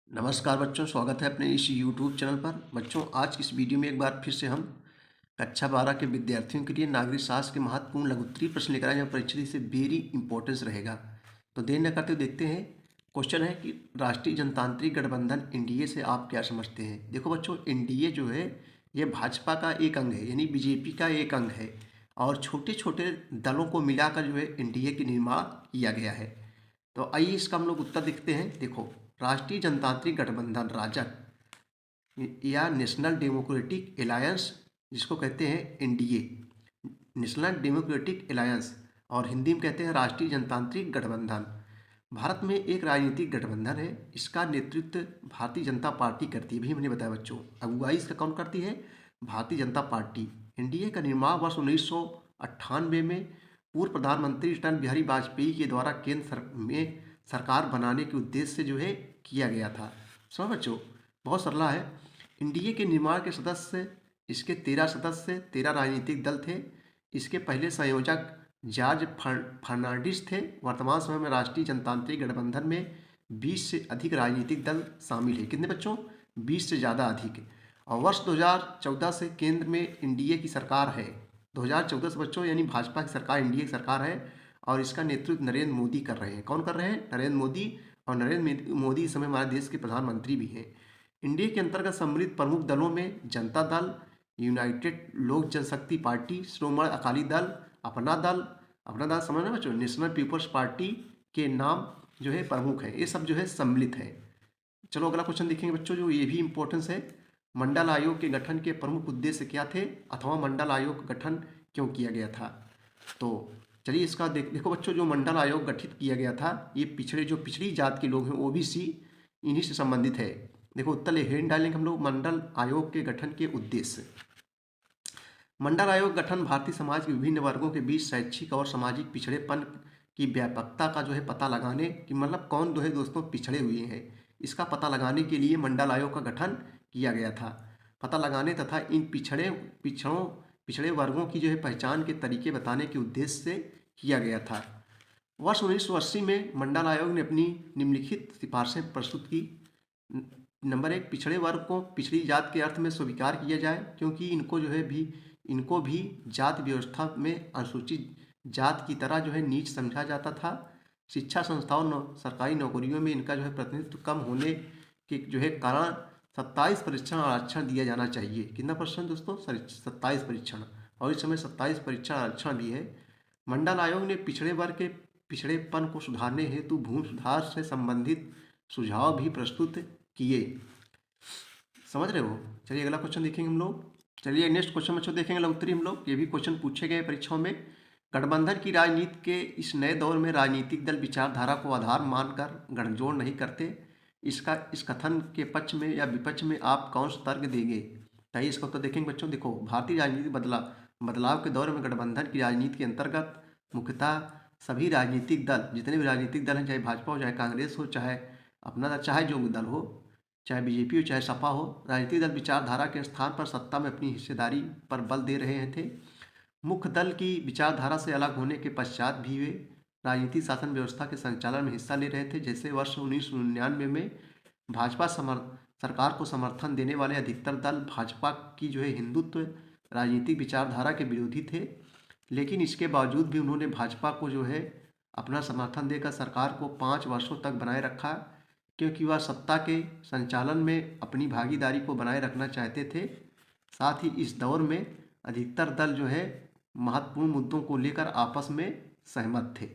नमस्कार बच्चों, स्वागत है अपने इस यूट्यूब चैनल पर। बच्चों, आज इस वीडियो में एक बार फिर से हम कक्षा 12 के विद्यार्थियों के लिए नागरिक शास्त्र के महत्वपूर्ण लघुत्तरीय प्रश्न लेकर आए हैं। परीक्षा से वेरी इंपॉर्टेंस रहेगा, तो देर न करते हुए देखते हैं। क्वेश्चन है कि राष्ट्रीय जनतांत्रिक गठबंधन एनडीए से आप क्या समझते हैं। देखो बच्चों, एनडीए जो है ये भाजपा का एक अंग है, यानी बीजेपी का एक अंग है, और छोटे छोटे दलों को मिलाकर जो है एनडीए के निर्माण किया गया है। तो आइए इसका हम लोग उत्तर देखते हैं। देखो, राष्ट्रीय जनतांत्रिक गठबंधन राजग या नेशनल डेमोक्रेटिक अलायंस, जिसको कहते हैं एनडीए, नेशनल डेमोक्रेटिक अलायंस, और हिंदी में कहते हैं राष्ट्रीय जनतांत्रिक गठबंधन, भारत में एक राजनीतिक गठबंधन है। इसका नेतृत्व भारतीय जनता पार्टी करती है। भी मैंने बताया बच्चों, अगुवाई इसका कौन करती है? भारतीय जनता पार्टी। एनडीए का निर्माण वर्ष 1998 में पूर्व प्रधानमंत्री अटल बिहारी वाजपेयी के द्वारा केंद्र में सरकार बनाने के उद्देश्य से जो है किया गया था। समझ बच्चों, बहुत सरला है। एनडीए के निर्माण के सदस्य, इसके 13 सदस्य, 13 राजनीतिक दल थे। इसके पहले संयोजक जॉर्ज फर्नांडिस थे। वर्तमान समय में राष्ट्रीय जनतांत्रिक गठबंधन में 20 से अधिक राजनीतिक दल शामिल है। कितने बच्चों? 20 से ज़्यादा अधिक। और वर्ष 2014 से केंद्र में एनडीए की सरकार है। 2014 से बच्चों, यानी भाजपा की सरकार एनडीए की सरकार है, और इसका नेतृत्व नरेंद्र मोदी कर रहे हैं। कौन कर रहे हैं? नरेंद्र मोदी। और नरेंद्र मोदी इस समय हमारे देश के प्रधानमंत्री भी हैं। एनडीए के अंतर्गत सम्मिलित प्रमुख दलों में जनता दल, यूनाइटेड लोक जनशक्ति पार्टी, श्रोमणी अकाली दल, अपना दल समझना बच्चों, नेशनल पीपल्स पार्टी के नाम जो है प्रमुख है। ये सब जो है सम्मिलित है। चलो अगला क्वेश्चन देखेंगे बच्चों, जो ये भी इंपॉर्टेंस है। मंडल आयोग के गठन के प्रमुख उद्देश्य क्या थे, अथवा मंडल आयोग का गठन क्यों किया गया था? तो चलिए इसका देखो बच्चों, जो मंडल आयोग गठित किया गया था, ये पिछड़ी जात के लोग हैं, ओबीसी, इन्हीं से संबंधित है। देखो उत्तर हेड डालेंगे हम लोग, मंडल आयोग के गठन के उद्देश्य। मंडल आयोग गठन भारतीय समाज के विभिन्न वर्गों के बीच शैक्षिक और सामाजिक पिछड़ेपन की व्यापकता का जो है पता लगाने की, मतलब कौन जो है दोस्तों पिछड़े हुए हैं, इसका पता लगाने के लिए मंडल आयोग का गठन किया गया था। पता लगाने तथा इन पिछड़े वर्गों की जो है पहचान के तरीके बताने के उद्देश्य से किया गया था। वर्ष 1980 में मंडल आयोग ने अपनी निम्नलिखित सिफारिशें प्रस्तुत की। नंबर 1, पिछड़े वर्ग को पिछड़ी जात के अर्थ में स्वीकार किया जाए, क्योंकि इनको भी जात व्यवस्था में अनुसूचित जात की तरह जो है नीच समझा जाता था। शिक्षा संस्थाओं सरकारी नौकरियों में इनका जो है प्रतिनिधित्व कम होने के जो है कारण 27 परीक्षण आरक्षण दिया जाना चाहिए। कितना परसेंट दोस्तों? 27 परीक्षण, और इस समय 27 परीक्षण आरक्षण भी है। मंडल आयोग ने पिछड़े वर्ग के पिछड़ेपन को सुधारने हेतु भूमि सुधार से संबंधित सुझाव भी प्रस्तुत किए। समझ रहे हो? चलिए अगला क्वेश्चन देखेंगे हम लोग। चलिए नेक्स्ट क्वेश्चन बच्चों देखेंगे उत्तरी हम लोग। ये भी क्वेश्चन पूछे गए परीक्षाओं में। गठबंधन की राजनीति के इस नए दौर में राजनीतिक दल विचारधारा को आधार मानकर गठजोड़ नहीं करते। इस कथन के पक्ष में या विपक्ष में आप कौन सा तर्क देंगे? चाहिए इसका उत्तर देखेंगे बच्चों। देखो, भारतीय राजनीति बदलाव के दौर में गठबंधन की राजनीति के अंतर्गत मुख्यतः सभी राजनीतिक दल, जितने भी राजनीतिक दल हैं, चाहे भाजपा हो, चाहे कांग्रेस हो, चाहे अपना दल, चाहे जो दल हो, चाहे बीजेपी हो, चाहे सपा हो, राजनीतिक दल विचारधारा के स्थान पर सत्ता में अपनी हिस्सेदारी पर बल दे रहे थे। मुख्य दल की विचारधारा से अलग होने के पश्चात भी वे राजनीतिक शासन व्यवस्था के संचालन में हिस्सा ले रहे थे। जैसे वर्ष 1999 में भाजपा सरकार को समर्थन देने वाले अधिकतर दल भाजपा की जो है हिंदुत्व राजनीतिक विचारधारा के विरोधी थे, लेकिन इसके बावजूद भी उन्होंने भाजपा को जो है अपना समर्थन देकर सरकार को 5 वर्षों तक बनाए रखा, क्योंकि वह सत्ता के संचालन में अपनी भागीदारी को बनाए रखना चाहते थे। साथ ही इस दौर में अधिकतर दल जो है महत्वपूर्ण मुद्दों को लेकर आपस में सहमत थे।